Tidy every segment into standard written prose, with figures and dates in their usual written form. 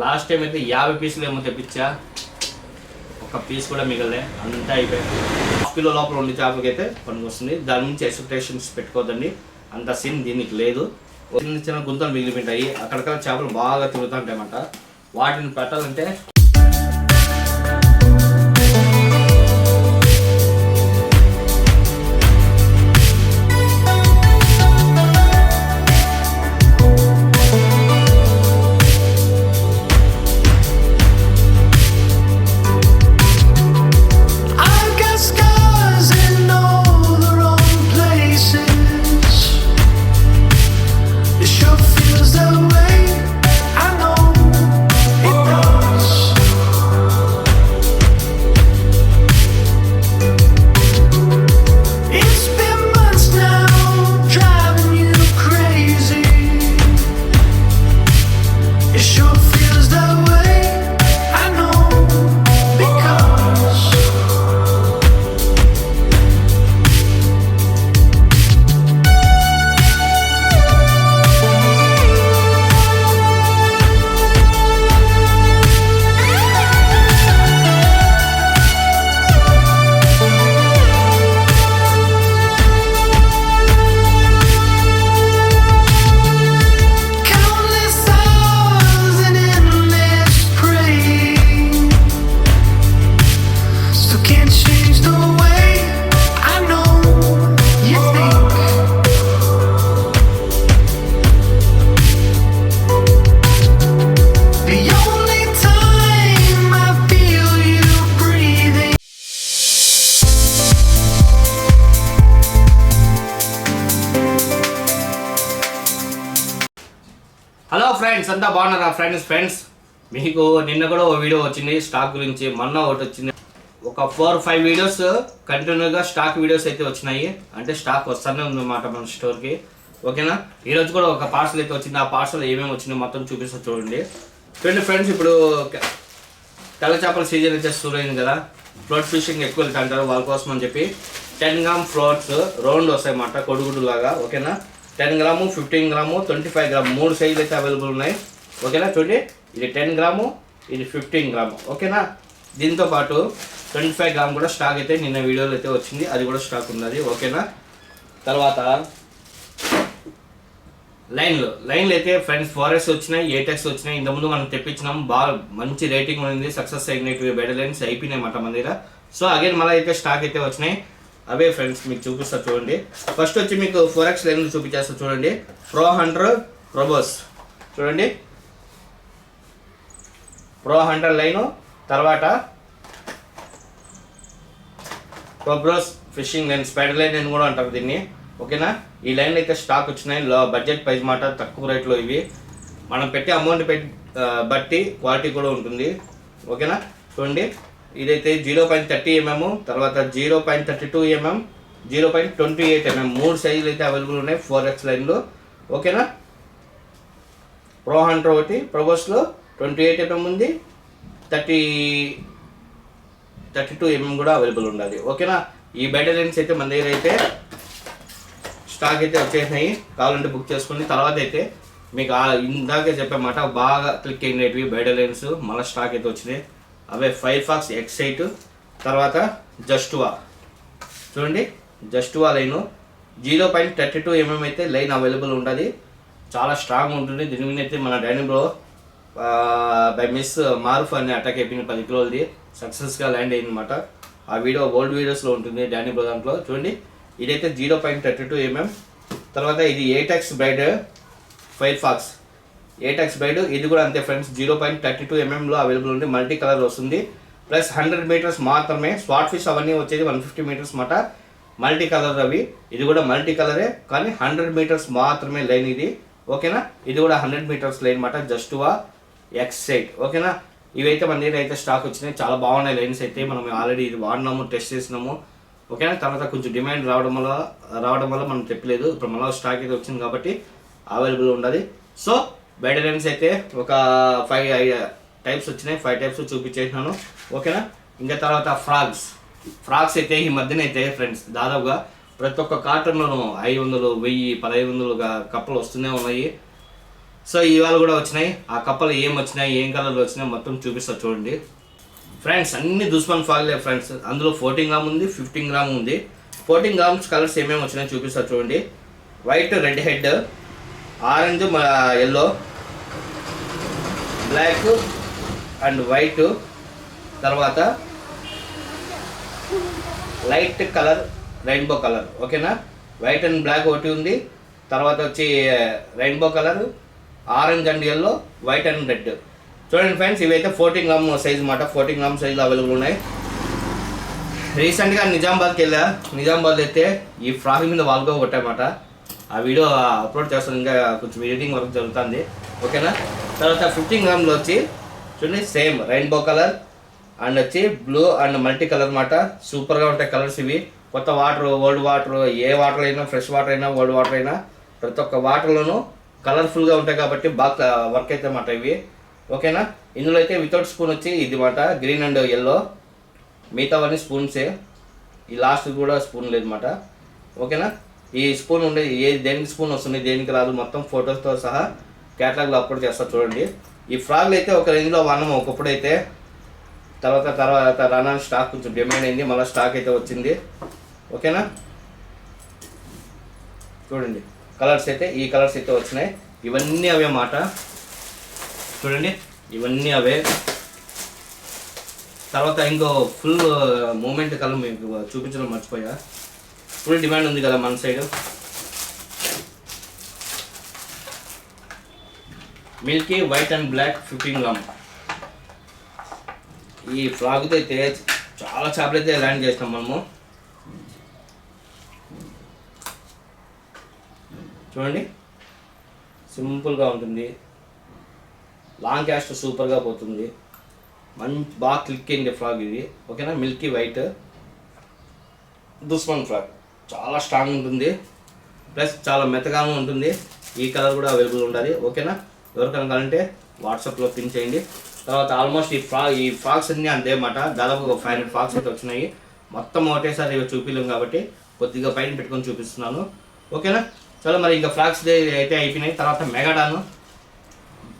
Last time అయితే 50 పీసులు ఏమో తెప్పించా, ఒక పీస్ కూడా మిగలే, అంతా అయిపోయింది. 1 కిలో లోపల ఉండే చేపలకి అయితే పనికి వస్తుంది. దాని నుంచి ఎక్స్పెక్టేషన్స్ పెట్టుకోవద్దండి, అంత సీన్ దీనికి లేదు. చిన్న చిన్న గుంతలు మిగిలిపోయింటాయి, అక్కడికక్కడ చేపలు బాగా తిరుగుతూ ఉంటాయన్నమాట. వాటిని పెట్టాలంటే హలో ఫ్రెండ్స్, అంతా బాగున్నారా ఫ్రెండ్స్? మీకు నిన్న కూడా ఒక వీడియో వచ్చింది స్టాక్ గురించి, మొన్న ఒకటి వచ్చింది. ఒక 4-5 వీడియోస్ కంటిన్యూగా స్టాక్ వీడియోస్ అయితే వచ్చినాయి. అంటే స్టాక్ వస్తూనే ఉందన్నమాట మన స్టోర్కి. ఓకేనా, ఈరోజు కూడా ఒక పార్సల్ అయితే వచ్చింది. ఆ పార్సల్ ఏమేమి వచ్చిందో మొత్తం చూపిస్తా చూడండి. ఫ్రెండ్స్, ఇప్పుడు తెల్ల చేపల సీజన్ అయితే షురు అయింది కదా. ఫ్లోట్ ఫిషింగ్ ఎక్కువ వెళ్తా అంటారు, వాళ్ళ కోసం అని చెప్పి 10 గ్రామ్ ఫ్లోట్స్ రౌండ్ వస్తాయన్నమాట, కొడుగుడు లాగా. ఓకేనా, 10 గ్రాము, 15 గ్రాము, 25 గ్రాము 3 సైజులు అయితే అవైలబుల్ ఉన్నాయి. ఓకేనా, చూడండి, ఇది 10 గ్రాము, ఇది 15 గ్రాము. ఓకేనా, దీంతో పాటు 25 గ్రామ్ కూడా స్టాక్ అయితే నిన్న వీడియోలో అయితే వచ్చింది, అది కూడా స్టాక్ ఉన్నది. ఓకేనా, తర్వాత లైన్లు అయితే ఫ్రెండ్స్ 4S వచ్చినాయి, 8X వచ్చినాయి. ఇంతకుముందు మనం తెప్పించినాం, బాగా మంచి రేటింగ్ ఉంది, సక్సెస్ అయినవి బెటర్ లైన్స్ అయిపోయినాయి అన్నమాట మన దగ్గర. సో అగైన్ మళ్ళీ అయితే స్టాక్ అయితే వచ్చినాయి. అవే ఫ్రెండ్స్ మీకు చూపిస్తా చూడండి. ఫస్ట్ వచ్చి మీకు 4X లైన్లు చూపించేస్తా చూడండి. ప్రో హంటర్ ప్రోబోస్ చూడండి, ప్రో హంటర్ లైను, తర్వాత ప్రోబ్రోస్ ఫిషింగ్ లైన్, స్పైడర్ లైన్ అని కూడా అంటారు దీన్ని. ఓకేనా, ఈ లైన్లు అయితే స్టాక్ వచ్చినాయి. బడ్జెట్ ప్రైస్ మాట, తక్కువ రేట్లో ఇవి. మనం పెట్టే అమౌంట్ బట్టి క్వాలిటీ కూడా ఉంటుంది. ఓకేనా, చూడండి, ఇదైతే 0.30 mm, తర్వాత 0.32 mm, 0.28 mm 3 సైజులు అయితే అవైలబుల్ ఉన్నాయి 4X లైన్లో. ఓకేనా, ప్రో హంటర్ ఒకటి, ప్రోబోస్లో 28 mm ఉంది, 32 mm కూడా అవైలబుల్ ఉండాలి. ఓకేనా, ఈ బయట లైన్స్ అయితే మన దగ్గర అయితే స్టాక్ అయితే వచ్చేసినాయి, కావాలంటే బుక్ చేసుకోండి. తర్వాత అయితే మీకు ఇందాకే చెప్పామాట, బాగా క్లిక్ అయినవి బయట లైన్స్ మళ్ళీ స్టాక్ అయితే వచ్చినాయి. అవే ఫైర్ఫాక్స్ X8, తర్వాత జస్టువా చూడండి, జస్టువా లైను 0.32 mm అయితే లైన్ అవైలబుల్ ఉంటుంది, చాలా స్ట్రాంగ్ ఉంటుంది. దీని మీద అయితే మన dining bro bye miss Maruf అనే అటాక్ అయిపోయింది 10 కిలోలది, సక్సెస్గా ల్యాండ్ అయింది అనమాట. ఆ వీడియో ఓల్డ్ వీడియోస్లో ఉంటుంది డైనింగ్ బ్రో దాంట్లో. చూడండి, ఇదైతే 0.32 mm. తర్వాత ఇది 8X braid Firefox 8X braid, ఇది కూడా అంతే ఫ్రెండ్స్, 0.32 mmలో అవైలబుల్ ఉంది. మల్టీ కలర్ వస్తుంది, ప్లస్ 100 మీటర్స్ మాత్రమే. స్వాట్ ఫిష్ అవన్నీ వచ్చేది 150 మీటర్స్ మాట, మల్టీ కలర్ అవి. ఇది కూడా మల్టీ కలరే, కానీ 100 మీటర్స్ మాత్రమే లైన్ ఇది. ఓకేనా, ఇది కూడా 100 మీటర్స్ లైన్ మాట, జస్టువా X8. ఓకేనా, ఇవైతే మన దగ్గర అయితే స్టాక్ వచ్చినాయి, చాలా బాగున్నాయి లైన్స్ అయితే. మనం ఆల్రెడీ ఇది వాడినాము, టెస్ట్ చేసినాము. ఓకేనా, తర్వాత కొంచెం డిమాండ్ రావడం వల్ల మనం చెప్పలేదు. ఇప్పుడు మళ్ళీ స్టాక్ అయితే వచ్చింది కాబట్టి అవైలబుల్ ఉన్నది. సో బయట లైన్స్ అయితే ఒక 5 టైప్స్ వచ్చినాయి, 5 టైప్స్ చూపించేసినాను. ఓకేనా, ఇంకా తర్వాత ఫ్రాగ్స్ అయితే ఈ మధ్యన అయితే ఫ్రెండ్స్ దాదాపుగా ప్రతి ఒక్క కార్టన్లోనూ 500, 1000, 1500 కప్పలు వస్తూనే ఉన్నాయి. సో ఇవాళ కూడా వచ్చినాయి. ఆ కప్పలు ఏం వచ్చినాయి, ఏం కలర్లు వచ్చినాయి మొత్తం చూపిస్తా చూడండి ఫ్రెండ్స్. అన్ని దుస్మాన్ ఫ్రాగ్లే ఫ్రెండ్స్. అందులో 14 గ్రామ్ ఉంది, 15 గ్రామ్ ఉంది. 14 గ్రామ్స్ కలర్స్ ఏమేమి వచ్చినాయి చూపిస్తా చూడండి. White red head, orange yellow, black and white, తర్వాత లైట్ కలర్ రెయిన్బో కలర్. ఓకేనా, వైట్ అండ్ బ్లాక్ ఒకటి ఉంది, తర్వాత వచ్చి rainbow colour, orange and yellow, white and red. చూడండి ఫ్రెండ్స్, ఇవైతే 14 గ్రామ్ సైజ్ అన్నమాట. 14 గ్రామ్ సైజులో అవైలబుల్ ఉన్నాయి. రీసెంట్గా నిజామాబాద్కి వెళ్ళా. నిజామాబాద్ అయితే ఈ ఫ్రాక్ మీద వాల్గో కొట్టామాట. ఆ వీడియో అప్లోడ్ చేస్తాను, ఇంకా కొంచెం ఎడిటింగ్ వర్క్ జరుగుతుంది. ఓకేనా, తర్వాత 15 గ్రామ్లో వచ్చి చూడండి సేమ్ రెయిన్బో కలర్ అండ్ వచ్చి బ్లూ అండ్ మల్టీ కలర్ అన్నమాట. సూపర్గా ఉంటాయి కలర్స్ ఇవి. కొత్త వాటర్, ఓల్డ్ వాటర్, ఏ వాటర్ అయినా, ఫ్రెష్ వాటర్ అయినా, ఓల్డ్ వాటర్ అయినా, ప్రతి ఒక్క వాటర్లోనూ కలర్ఫుల్గా ఉంటాయి కాబట్టి బాగా వర్క్ అవుతాయి అన్నమాట ఇవి. ఓకేనా, ఇందులో అయితే వితౌట్ స్పూన్ వచ్చి ఇది మాట గ్రీన్ అండ్ ఎల్లో, మిగతావన్నీ స్పూన్సే. ఈ లాస్ట్ కూడా స్పూన్ లేదన్నమాట. ఓకేనా, ఈ స్పూన్ ఉండేది దేనికి స్పూన్ వస్తుంది, దేనికి రాదు, మొత్తం ఫొటోస్తో సహా క్యాటలాగ్లో అప్లోడ్ చేస్తా చూడండి. ఈ ఫ్రాగ్లు అయితే ఒక రేంజ్లో వాడినాము ఒకప్పుడు అయితే. తర్వాత రానా స్టాక్ కొంచెం డిమాండ్ అయింది, మళ్ళీ స్టాక్ అయితే వచ్చింది. ఓకేనా, చూడండి కలర్స్ అయితే ఈ కలర్స్ అయితే వచ్చినాయి. ఇవన్నీ అవే మాట. చూడండి ఇవన్నీ అవే. తర్వాత ఇంకో ఫుల్ మూమెంట్ కలర్ మీకు చూపించడం మర్చిపోయా. ఫుల్ డిమాండ్ ఉంది కదా మన side. Milky white and black 15 gram. ఈ ఫ్రాగ్తో అయితే చాలా చేపలు అయితే ల్యాండ్ చేసినాం మనము. చూడండి సింపుల్గా ఉంటుంది, లాంగ్ క్యాస్ట్ సూపర్గా పోతుంది, మంచి బాగా క్లిక్ అయింది ఫ్రాగ్ ఇది. ఓకేనా, మిల్కీ వైట్ దుస్మాన్ ఫ్రాగ్ చాలా స్ట్రాంగ్ ఉంటుంది, ప్లస్ చాలా మెత్తగాను ఉంటుంది. ఈ కలర్ కూడా అవైలబుల్ ఉండాలి. ఓకేనా, ఎవరికైనా కావాలంటే వాట్సాప్లో పిన్ చేయండి. తర్వాత ఆల్మోస్ట్ ఈ ఫ్రాక్స్ అన్నీ అంతే అన్నమాట. దాదాపు ఒక 500 ఫ్రాక్స్ అయితే వచ్చినాయి. మొత్తం ఒకటేసారి ఇవి చూపించలేము కాబట్టి కొద్దిగా పైన పెట్టుకొని చూపిస్తున్నాను. ఓకేనా, చలో మరి ఇంకా ఫ్రాక్స్ అయితే అయిపోయినాయి. తర్వాత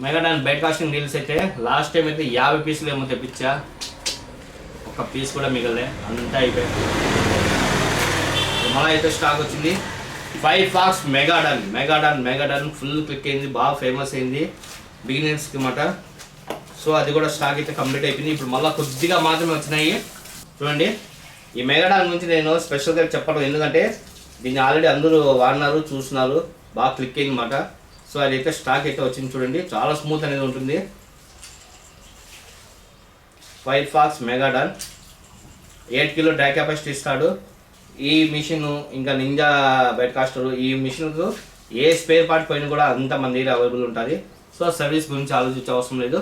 మెగాడాన్ బెడ్ కాస్టింగ్ రీల్స్ అయితే లాస్ట్ టైం అయితే 50 పీసులు ఏమో తెప్పించా, ఒక పీస్ కూడా మిగలే, అంతా అయిపోయింది. మళ్ళీ అయితే స్టాక్ వచ్చింది 5 ఫ్రాక్స్ మెగాడాన్ ఫుల్ క్లిక్ అయింది, బాగా ఫేమస్ అయింది బిగినర్స్కి అన్నమాట. సో అది కూడా స్టాక్ అయితే కంప్లీట్ అయిపోయింది. ఇప్పుడు మళ్ళీ కొద్దిగా మాత్రమే వచ్చినాయి. చూడండి ఈ మెగాడాన్ గురించి నేను స్పెషల్గా చెప్పడం, ఎందుకంటే దీన్ని ఆల్రెడీ అందరూ వాడినారు, చూస్తున్నారు, బాగా క్లిక్ అయింది అన్నమాట. సో అదైతే స్టాక్ అయితే వచ్చింది. చూడండి చాలా స్మూత్ అనేది ఉంటుంది. 5 ఫ్రాక్స్ మెగాడాన్ 8 కిలో డ్రై కెపాసిటీ ఇస్తాడు ఈ మిషన్. ఇంకా నింజా బెడ్ కాస్టర్, ఈ మిషన్కు ఏ స్పేర్ పార్ట్ పోయినా కూడా అంత మన దగ్గర అవైలబుల్ ఉంటుంది. సో సర్వీస్ గురించి ఆలోచించే అవసరం లేదు.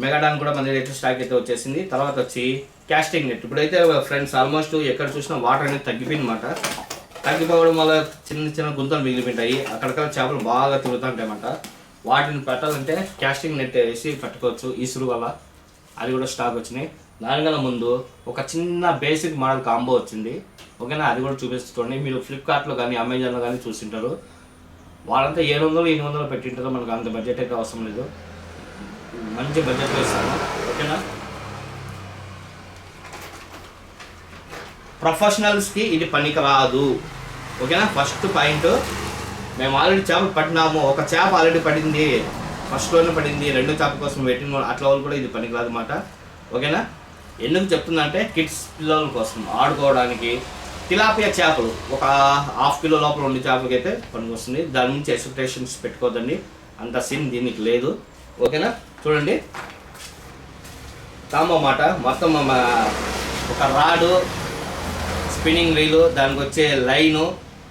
మెగాడాన్ కూడా మన దగ్గర అయితే స్టాక్ అయితే వచ్చేసింది. తర్వాత వచ్చి క్యాస్టింగ్ నెట్. ఇప్పుడైతే ఫ్రెండ్స్ ఆల్మోస్ట్ ఎక్కడ చూసినా వాటర్ అనేది తగ్గిపోయింది అన్నమాట. తగ్గిపోవడం వల్ల చిన్న గుంతలు మిగిలిపోయింటాయి, అక్కడికక్కడ చేపలు బాగా తిరుగుతుంటాయి అన్నమాట. వాటిని పెట్టాలంటే క్యాస్టింగ్ నెట్ వేసి పెట్టుకోవచ్చు ఈసురు వల్ల. అది కూడా స్టాక్ వచ్చినాయి. దానికన్నా ముందు ఒక చిన్న బేసిక్ మోడల్ కాంబో వచ్చింది. ఓకేనా, అది కూడా చూపిస్తుంది. మీరు ఫ్లిప్కార్ట్లో కానీ అమెజాన్లో కానీ చూసింటారు. వాళ్ళంతా 700-800 పెట్టింటారు. మనకు అంత బడ్జెట్ అయితే అవసరం లేదు, మంచి బడ్జెట్లో ఇస్తాను. ఓకేనా, ప్రొఫెషనల్స్కి ఇది పనికి రాదు. ఓకేనా, ఫస్ట్ పాయింట్, మేము ఆల్రెడీ చేపలు పట్టినాము, ఒక చేప ఆల్రెడీ పడింది, ఫస్ట్లోనే పడింది, రెండో చేప కోసం పెట్టిన అట్లా వాళ్ళు కూడా ఇది పనికి రాదు అన్నమాట. ఓకేనా, ఎందుకు చెప్తుందంటే కిడ్స్ పిల్లల కోసం ఆడుకోవడానికి. తిలాపియా చేపలు ఒక 1/2 కిలో లోపల ఉండే చేపలకి అయితే పనికి వస్తుంది. దాని నుంచి ఎక్స్పెక్టేషన్స్ పెట్టుకోవద్దండి, అంత సీన్ దీనికి లేదు. ఓకేనా, చూడండి కాంబో మాట. మొత్తం ఒక రాడు, స్పిన్నింగ్ రీలు, దానికి వచ్చే లైను,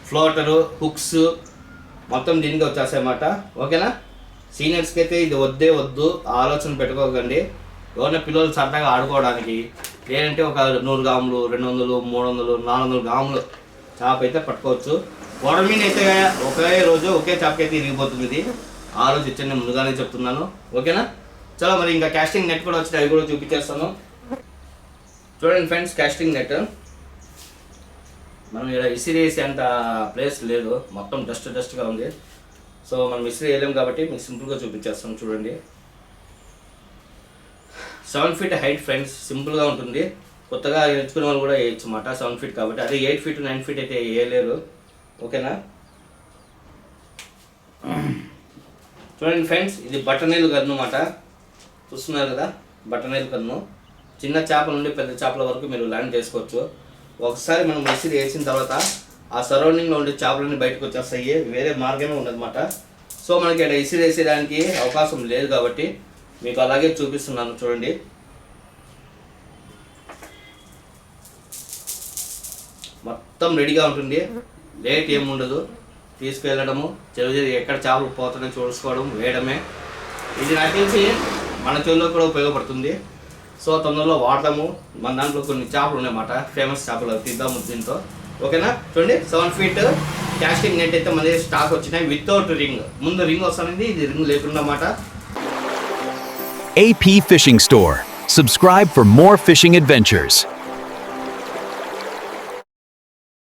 ఫ్లోటరు, హుక్స్ మొత్తం దీనికి వచ్చేస్తాయి అన్నమాట. ఓకేనా, సీనియర్స్కి అయితే ఇది వద్దు, ఆలోచన పెట్టుకోకండి. ఎవరైనా పిల్లలు సరదాగా ఆడుకోవడానికి, లేదంటే ఒక 100 గ్రాములు, 200, 300, 400 గ్రాములు చేప అయితే పట్టుకోవచ్చు. గొడవమీన అయితే ఒకే రోజు ఒకే చేపకి అయితే ఇరిగిపోతుంది. ఇది ఆలోచించండి, నేను ముందుగానే చెప్తున్నాను. ఓకేనా, చలో మరి ఇంకా క్యాస్టింగ్ నెట్ కూడా వచ్చింది, అవి కూడా చూపించేస్తాను. చూడండి ఫ్రెండ్స్, క్యాస్టింగ్ నెట్ మనం ఇక్కడ ఇసిరేసి అంత ప్లేస్ లేదు, మొత్తం డస్ట్గా ఉంది. సో మనం మిస్త్రీ వేయలేం కాబట్టి మీకు సింపుల్గా చూపించేస్తాం చూడండి. 7 feet హైట్ ఫ్రెండ్స్, సింపుల్గా ఉంటుంది. కొత్తగా నేర్చుకునే వాళ్ళు కూడా వేయచ్చు అన్నమాట 7 feet కాబట్టి. అదే 8 feet 9 feet అయితే వేయలేరు. ఓకేనా, చూడండి ఫ్రెండ్స్, ఇది బట్టనేలు కన్ను అన్నమాట. చూస్తున్నారు కదా, బట్టనేలు కన్ను. చిన్న చేపల నుండి పెద్ద చేపల వరకు మీరు ల్యాండ్ చేసుకోవచ్చు. ఒకసారి మనం మిస్త్రీ వేసిన తర్వాత ఆ సరౌండింగ్లో ఉండే చేపలన్నీ బయటకు వచ్చేస్తాయి, వేరే మార్గమే ఉండదన్నమాట. సో మనకి ఇక్కడ ఇసిరి వేసేదానికి అవకాశం లేదు కాబట్టి మీకు అలాగే చూపిస్తున్నాను చూడండి. మొత్తం రెడీగా ఉంటుంది, లేట్ ఏముండదు. తీసుకెళ్ళడము, చెరువు ఎక్కడ చేపలు పోతాయని చూసుకోవడం, వేయడమే. ఇది నాకు తెలిసి మన చెరువులో కూడా ఉపయోగపడుతుంది. సో తొందరలో వాడతాము. మన దాంట్లో కొన్ని చేపలు ఉన్నాయన్నమాట, ఫేమస్ చేపలు, తిద్దాము దీంతో. ఓకేనా, చూడండి 7 feet క్యాస్టింగ్ నెట్ అయితే మన దగ్గర స్టాక్ వచ్చినాయి వితౌట్ రింగ్. ముందు రింగ్ వస్తుంది, ఇది రింగ్ లేకుండా అన్నమాట. AP Fishing Store. Subscribe for more fishing adventures.